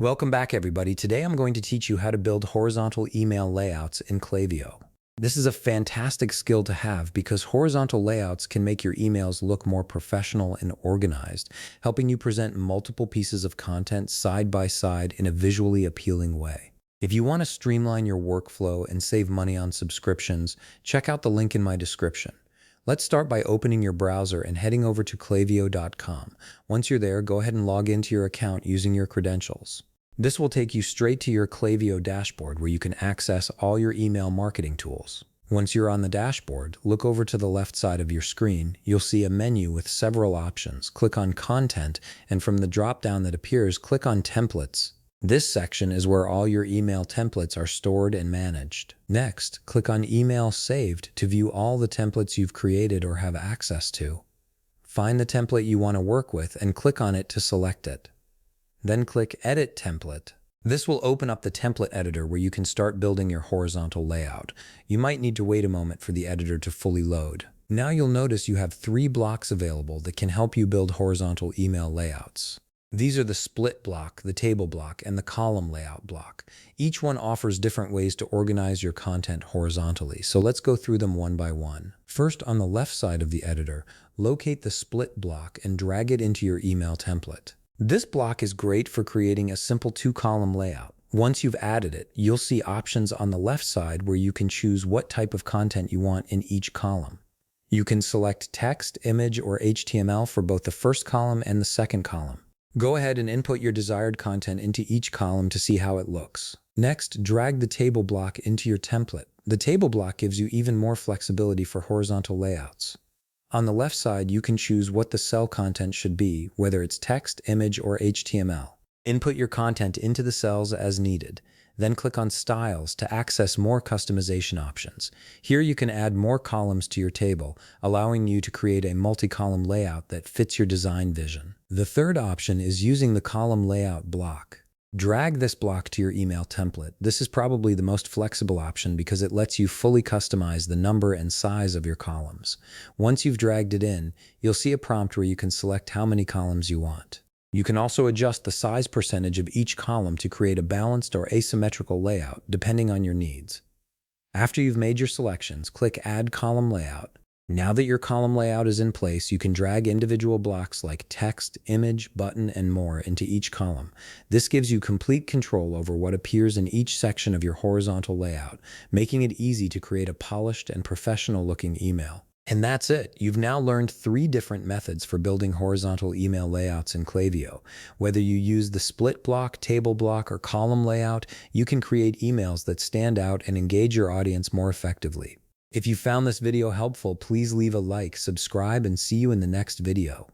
Welcome back, everybody. Today I'm going to teach you how to build horizontal email layouts in Klaviyo. This is a fantastic skill to have because horizontal layouts can make your emails look more professional and organized, helping you present multiple pieces of content side by side in a visually appealing way. If you want to streamline your workflow and save money on subscriptions, check out the link in my description. Let's start by opening your browser and heading over to klaviyo.com. Once you're there, go ahead and log into your account using your credentials. This will take you straight to your Klaviyo dashboard where you can access all your email marketing tools. Once you're on the dashboard, look over to the left side of your screen. You'll see a menu with several options. Click on Content, and from the drop-down that appears, click on Templates. This section is where all your email templates are stored and managed. Next, click on Email Saved to view all the templates you've created or have access to. Find the template you want to work with and click on it to select it. Then click Edit Template. This will open up the template editor where you can start building your horizontal layout. You might need to wait a moment for the editor to fully load. Now you'll notice you have 3 blocks available that can help you build horizontal email layouts. These are the split block, the table block, and the column layout block. Each one offers different ways to organize your content horizontally, so let's go through them one by one. First, on the left side of the editor, locate the split block and drag it into your email template. This block is great for creating a simple 2-column layout. Once you've added it, you'll see options on the left side where you can choose what type of content you want in each column. You can select text, image, or HTML for both the first column and the second column. Go ahead and input your desired content into each column to see how it looks. Next, drag the table block into your template. The table block gives you even more flexibility for horizontal layouts. On the left side, you can choose what the cell content should be, whether it's text, image, or HTML. Input your content into the cells as needed. Then click on Styles to access more customization options. Here you can add more columns to your table, allowing you to create a multi-column layout that fits your design vision. The third option is using the column layout block. Drag this block to your email template. This is probably the most flexible option because it lets you fully customize the number and size of your columns. Once you've dragged it in, you'll see a prompt where you can select how many columns you want. You can also adjust the size percentage of each column to create a balanced or asymmetrical layout, depending on your needs. After you've made your selections, click Add Column Layout. Now that your column layout is in place, you can drag individual blocks like text, image, button, and more into each column. This gives you complete control over what appears in each section of your horizontal layout, making it easy to create a polished and professional-looking email. And that's it. You've now learned 3 different methods for building horizontal email layouts in Klaviyo. Whether you use the split block, table block, or column layout, you can create emails that stand out and engage your audience more effectively. If you found this video helpful, please leave a like, subscribe, and see you in the next video.